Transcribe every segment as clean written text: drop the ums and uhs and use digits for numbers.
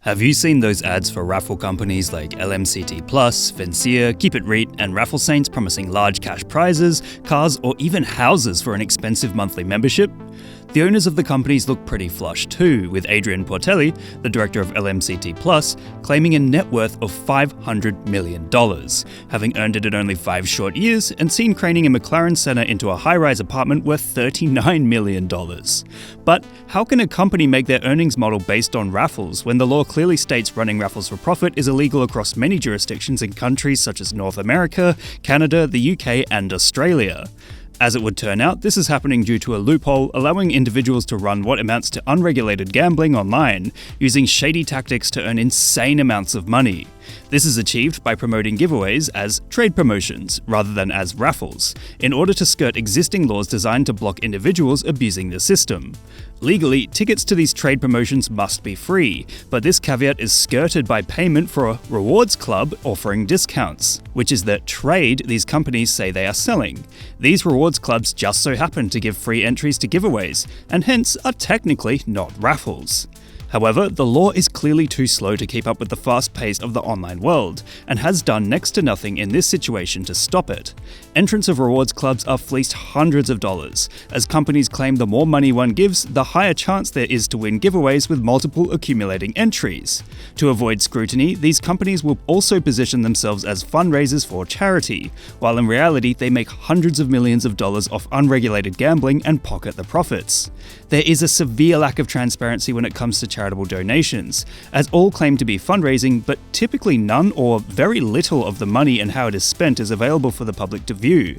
Have you seen those ads for raffle companies like LMCT+, Vencia, Keep It REIT, and Raffle Saints promising large cash prizes, cars, or even houses for an expensive monthly membership? The owners of the companies look pretty flush too, with Adrian Portelli, the director of LMCT+, claiming a net worth of $500 million, having earned it in only 5 short years and seen craning a McLaren Senna into a high-rise apartment worth $39 million. But how can a company make their earnings model based on raffles when the law clearly states running raffles for profit is illegal across many jurisdictions in countries such as North America, Canada, the UK, and Australia? As it would turn out, this is happening due to a loophole allowing individuals to run what amounts to unregulated gambling online, using shady tactics to earn insane amounts of money. This is achieved by promoting giveaways as trade promotions, rather than as raffles, in order to skirt existing laws designed to block individuals abusing the system. Legally, tickets to these trade promotions must be free, but this caveat is skirted by payment for a rewards club offering discounts, which is the trade these companies say they are selling. These rewards clubs just so happen to give free entries to giveaways, and hence are technically not raffles. However, the law is clearly too slow to keep up with the fast pace of the online world, and has done next to nothing in this situation to stop it. Entrants of rewards clubs are fleeced hundreds of dollars, as companies claim the more money one gives, the higher chance there is to win giveaways with multiple accumulating entries. To avoid scrutiny, these companies will also position themselves as fundraisers for charity, while in reality they make hundreds of millions of dollars off unregulated gambling and pocket the profits. There is a severe lack of transparency when it comes to charitable donations, as all claim to be fundraising, but typically none or very little of the money and how it is spent is available for the public to view.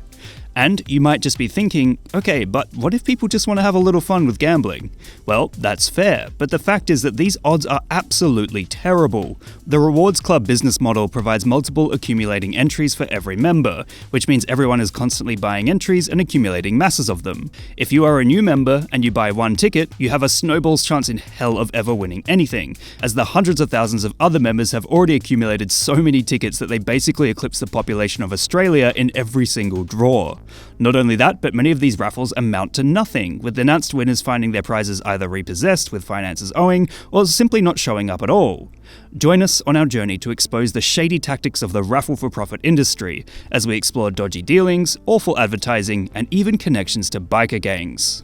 And you might just be thinking, okay, but what if people just want to have a little fun with gambling? Well, that's fair, but the fact is that these odds are absolutely terrible. The Rewards Club business model provides multiple accumulating entries for every member, which means everyone is constantly buying entries and accumulating masses of them. If you are a new member and you buy one ticket, you have a snowball's chance in hell of ever winning anything, as the hundreds of thousands of other members have already accumulated so many tickets that they basically eclipse the population of Australia in every single draw. Not only that, but many of these raffles amount to nothing, with announced winners finding their prizes either repossessed with finances owing, or simply not showing up at all. Join us on our journey to expose the shady tactics of the raffle-for-profit industry, as we explore dodgy dealings, awful advertising, and even connections to biker gangs.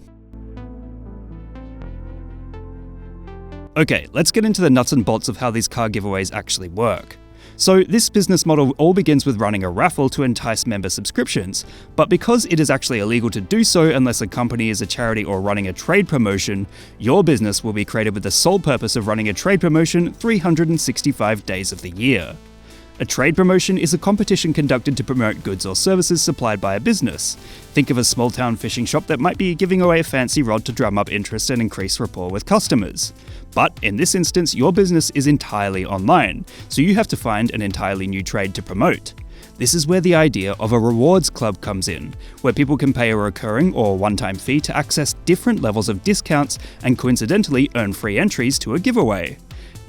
Okay, let's get into the nuts and bolts of how these car giveaways actually work. So this business model all begins with running a raffle to entice member subscriptions, but because it is actually illegal to do so unless a company is a charity or running a trade promotion, your business will be created with the sole purpose of running a trade promotion 365 days of the year. A trade promotion is a competition conducted to promote goods or services supplied by a business. Think of a small-town fishing shop that might be giving away a fancy rod to drum up interest and increase rapport with customers. But in this instance, your business is entirely online, so you have to find an entirely new trade to promote. This is where the idea of a rewards club comes in, where people can pay a recurring or one-time fee to access different levels of discounts and coincidentally earn free entries to a giveaway.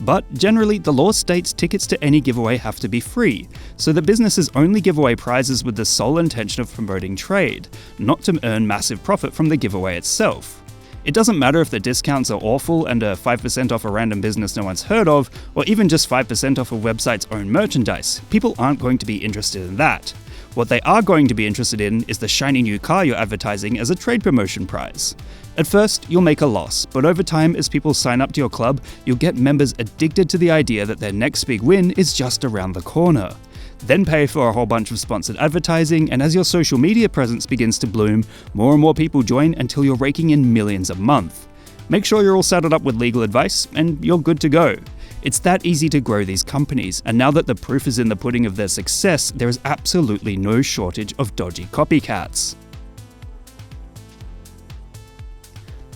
But generally, the law states tickets to any giveaway have to be free, so that businesses only give away prizes with the sole intention of promoting trade, not to earn massive profit from the giveaway itself. It doesn't matter if the discounts are awful and are 5% off a random business no one's heard of, or even just 5% off a website's own merchandise. People aren't going to be interested in that. What they are going to be interested in is the shiny new car you're advertising as a trade promotion prize. At first, you'll make a loss, but over time, as people sign up to your club, you'll get members addicted to the idea that their next big win is just around the corner. Then pay for a whole bunch of sponsored advertising, and as your social media presence begins to bloom, more and more people join until you're raking in millions a month. Make sure you're all saddled up with legal advice, and you're good to go. It's that easy to grow these companies, and now that the proof is in the pudding of their success, there is absolutely no shortage of dodgy copycats.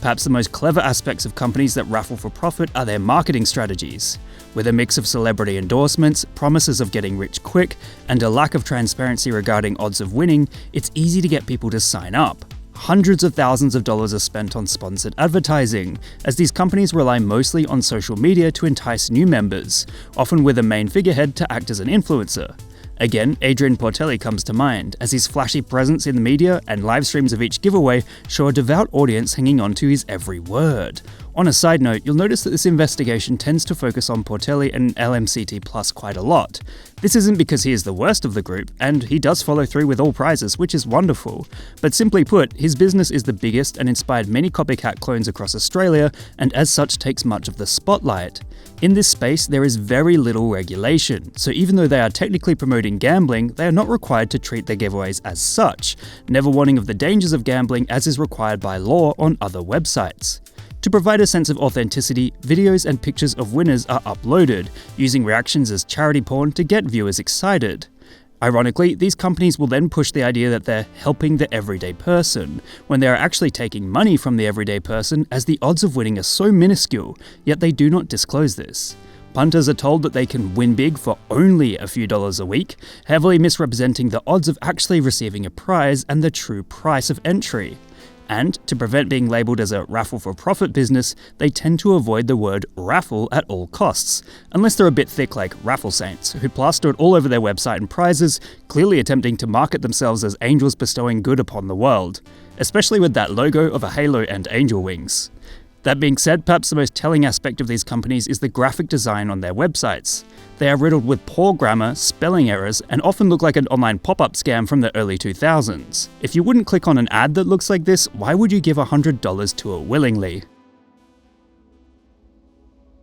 Perhaps the most clever aspects of companies that raffle for profit are their marketing strategies. With a mix of celebrity endorsements, promises of getting rich quick, and a lack of transparency regarding odds of winning, it's easy to get people to sign up. Hundreds of thousands of dollars are spent on sponsored advertising, as these companies rely mostly on social media to entice new members, often with a main figurehead to act as an influencer. Again, Adrian Portelli comes to mind, as his flashy presence in the media and live streams of each giveaway show a devout audience hanging on to his every word. On a side note, you'll notice that this investigation tends to focus on Portelli and LMCT Plus quite a lot. This isn't because he is the worst of the group, and he does follow through with all prizes, which is wonderful. But simply put, his business is the biggest and inspired many copycat clones across Australia, and as such takes much of the spotlight. In this space, there is very little regulation, so even though they are technically promoting gambling, they are not required to treat their giveaways as such, never warning of the dangers of gambling as is required by law on other websites. To provide a sense of authenticity, videos and pictures of winners are uploaded, using reactions as charity porn to get viewers excited. Ironically, these companies will then push the idea that they're helping the everyday person, when they are actually taking money from the everyday person as the odds of winning are so minuscule, yet they do not disclose this. Punters are told that they can win big for only a few dollars a week, heavily misrepresenting the odds of actually receiving a prize and the true price of entry. And, to prevent being labelled as a raffle-for-profit business, they tend to avoid the word raffle at all costs, unless they're a bit thick like Raffle Saints, who plaster it all over their website and prizes, clearly attempting to market themselves as angels bestowing good upon the world, especially with that logo of a halo and angel wings. That being said, perhaps the most telling aspect of these companies is the graphic design on their websites. They are riddled with poor grammar, spelling errors, and often look like an online pop-up scam from the early 2000s. If you wouldn't click on an ad that looks like this, why would you give $100 to it willingly?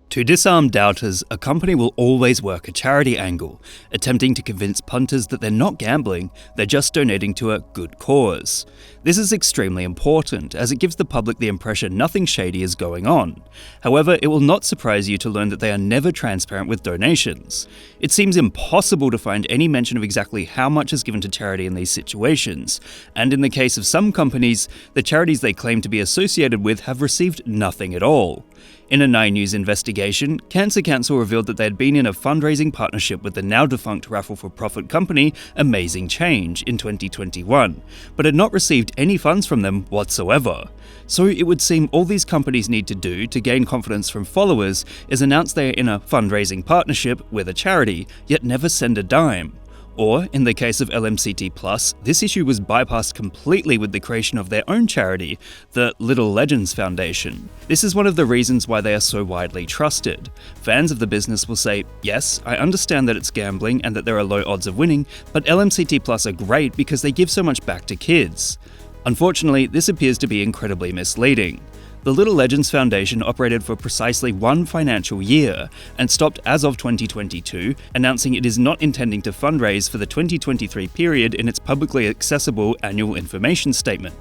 To disarm doubters, a company will always work a charity angle, attempting to convince punters that they're not gambling, they're just donating to a good cause. This is extremely important, as it gives the public the impression nothing shady is going on. However, it will not surprise you to learn that they are never transparent with donations. It seems impossible to find any mention of exactly how much is given to charity in these situations, and in the case of some companies, the charities they claim to be associated with have received nothing at all. In a 9 News investigation, Cancer Council revealed that they had been in a fundraising partnership with the now-defunct raffle-for-profit company Amazing Change in 2021, but had not received any funds from them whatsoever. So it would seem all these companies need to do to gain confidence from followers is announce they are in a fundraising partnership with a charity, yet never send a dime. Or, in the case of LMCT+, this issue was bypassed completely with the creation of their own charity, the Little Legends Foundation. This is one of the reasons why they are so widely trusted. Fans of the business will say, yes, I understand that it's gambling and that there are low odds of winning, but LMCT+ are great because they give so much back to kids. Unfortunately, this appears to be incredibly misleading. The Little Legends Foundation operated for precisely 1 financial year and stopped as of 2022, announcing it is not intending to fundraise for the 2023 period in its publicly accessible annual information statement.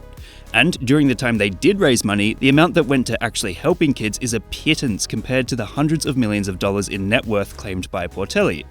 And during the time they did raise money, the amount that went to actually helping kids is a pittance compared to the hundreds of millions of dollars in net worth claimed by Portelli.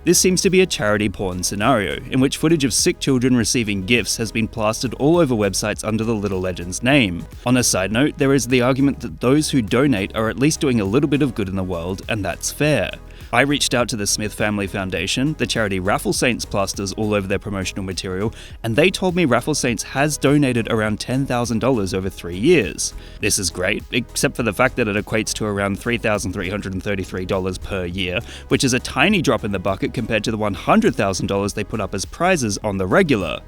This seems to be a charity porn scenario, in which footage of sick children receiving gifts has been plastered all over websites under the Little Legends name. On a side note, there is the argument that those who donate are at least doing a little bit of good in the world, and that's fair. I reached out to the Smith Family Foundation, the charity Raffle Saints plasters all over their promotional material, and they told me Raffle Saints has donated around $10,000 over 3 years. This is great, except for the fact that it equates to around $3,333 per year, which is a tiny drop in the bucket compared to the $100,000 they put up as prizes on the regular.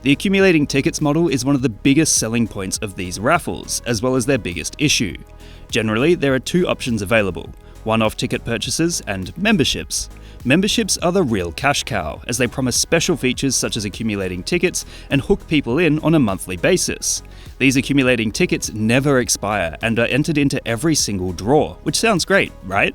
The accumulating tickets model is one of the biggest selling points of these raffles, as well as their biggest issue. Generally, there are 2 options available: one-off ticket purchases and memberships. Memberships are the real cash cow, as they promise special features such as accumulating tickets and hook people in on a monthly basis. These accumulating tickets never expire and are entered into every single draw, which sounds great, right?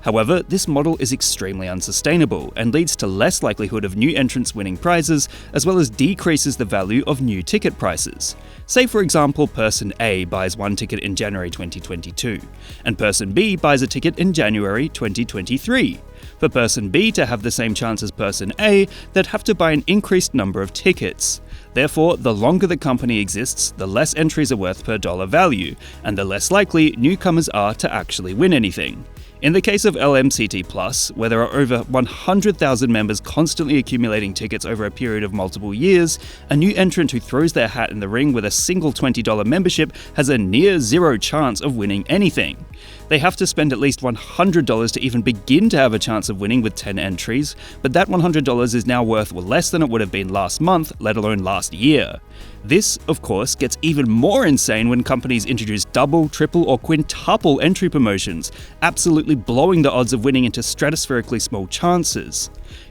However, this model is extremely unsustainable and leads to less likelihood of new entrants winning prizes, as well as decreases the value of new ticket prices. Say for example, person A buys 1 ticket in January 2022, and person B buys a ticket in January 2023. For person B to have the same chance as person A, they'd have to buy an increased number of tickets. Therefore, the longer the company exists, the less entries are worth per dollar value, and the less likely newcomers are to actually win anything. In the case of LMCT Plus, where there are over 100,000 members constantly accumulating tickets over a period of multiple years, a new entrant who throws their hat in the ring with a single $20 membership has a near zero chance of winning anything. They have to spend at least $100 to even begin to have a chance of winning with 10 entries, but that $100 is now worth less than it would have been last month, let alone last year. This, of course, gets even more insane when companies introduce double, triple, or quintuple entry promotions, absolutely blowing the odds of winning into stratospherically small chances.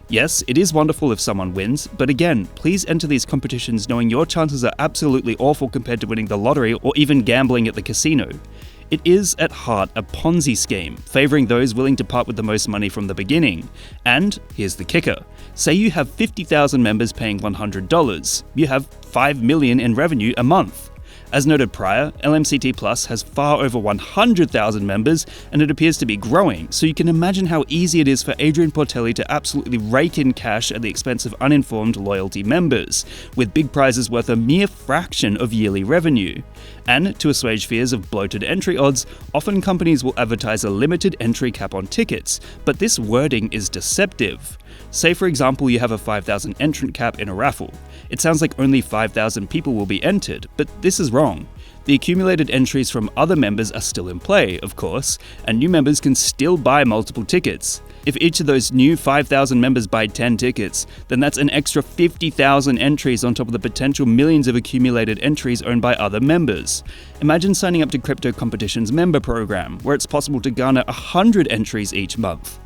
Yes, it is wonderful if someone wins, but again, please enter these competitions knowing your chances are absolutely awful compared to winning the lottery or even gambling at the casino. It is, at heart, a Ponzi scheme, favouring those willing to part with the most money from the beginning. And here's the kicker. Say you have 50,000 members paying $100. You have $5 million in revenue a month. As noted prior, LMCT Plus has far over 100,000 members, and it appears to be growing, so you can imagine how easy it is for Adrian Portelli to absolutely rake in cash at the expense of uninformed loyalty members, with big prizes worth a mere fraction of yearly revenue. And to assuage fears of bloated entry odds, often companies will advertise a limited entry cap on tickets, but this wording is deceptive. Say for example you have a 5,000 entrant cap in a raffle. It sounds like only 5,000 people will be entered, but this is wrong. The accumulated entries from other members are still in play, of course, and new members can still buy multiple tickets. If each of those new 5,000 members buy 10 tickets, then that's an extra 50,000 entries on top of the potential millions of accumulated entries owned by other members. Imagine signing up to Crypto Competition's member program, where it's possible to garner 100 entries each month.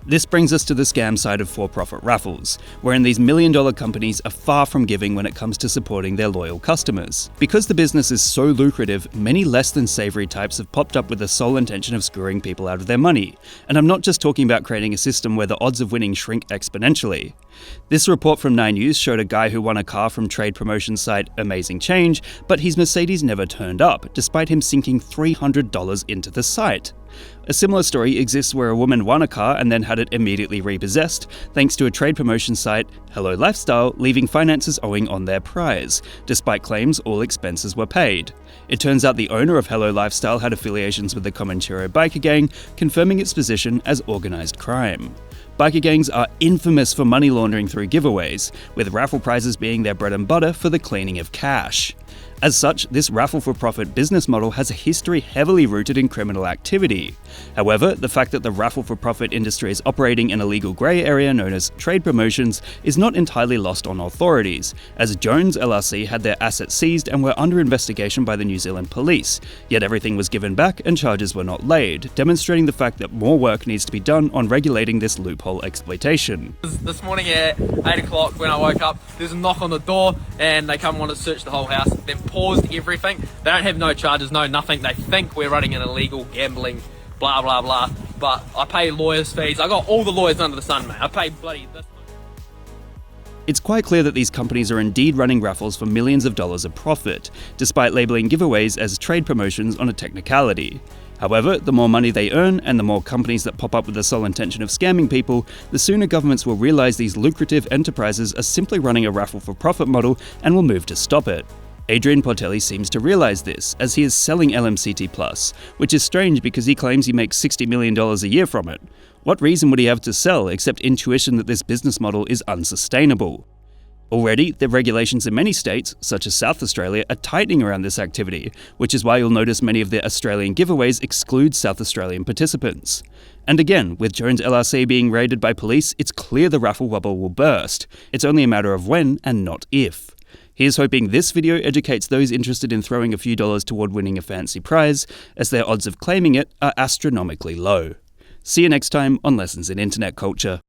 This brings us to the scam side of for-profit raffles, wherein these million-dollar companies are far from giving when it comes to supporting their loyal customers. Because the business is so lucrative, many less than savory types have popped up with the sole intention of screwing people out of their money. And I'm not just talking about creating a system where the odds of winning shrink exponentially. This report from 9 News showed a guy who won a car from trade promotion site Amazing Change, but his Mercedes never turned up, despite him sinking $300 into the site. A similar story exists where a woman won a car and then had it immediately repossessed, thanks to a trade promotion site, Hello Lifestyle, leaving finances owing on their prize, despite claims all expenses were paid. It turns out the owner of Hello Lifestyle had affiliations with the Comanchero biker gang, confirming its position as organised crime. Biker gangs are infamous for money laundering through giveaways, with raffle prizes being their bread and butter for the cleaning of cash. As such, this raffle-for-profit business model has a history heavily rooted in criminal activity. However, the fact that the raffle-for-profit industry is operating in a legal grey area known as trade promotions is not entirely lost on authorities, as Jones LLC had their assets seized and were under investigation by the New Zealand police, yet everything was given back and charges were not laid, demonstrating the fact that more work needs to be done on regulating this loophole exploitation. This morning at 8 o'clock when I woke up, there's a knock on the door and they come and want to search the whole house. They've paused everything. They don't have no charges, no nothing. They think we're running an illegal gambling, blah blah blah. But I pay lawyers' fees. I got all the lawyers under the sun, mate. I pay bloody this. It's quite clear that these companies are indeed running raffles for millions of dollars of profit, despite labeling giveaways as trade promotions on a technicality. However, the more money they earn and the more companies that pop up with the sole intention of scamming people, the sooner governments will realize these lucrative enterprises are simply running a raffle-for-profit model and will move to stop it. Adrian Portelli seems to realize this, as he is selling LMCT Plus, which is strange because he claims he makes $60 million a year from it. What reason would he have to sell except intuition that this business model is unsustainable? Already, the regulations in many states, such as South Australia, are tightening around this activity, which is why you'll notice many of the Australian giveaways exclude South Australian participants. And again, with Jones LLC being raided by police, it's clear the raffle bubble will burst. It's only a matter of when and not if. Here's hoping this video educates those interested in throwing a few dollars toward winning a fancy prize, as their odds of claiming it are astronomically low. See you next time on Lessons in Internet Culture.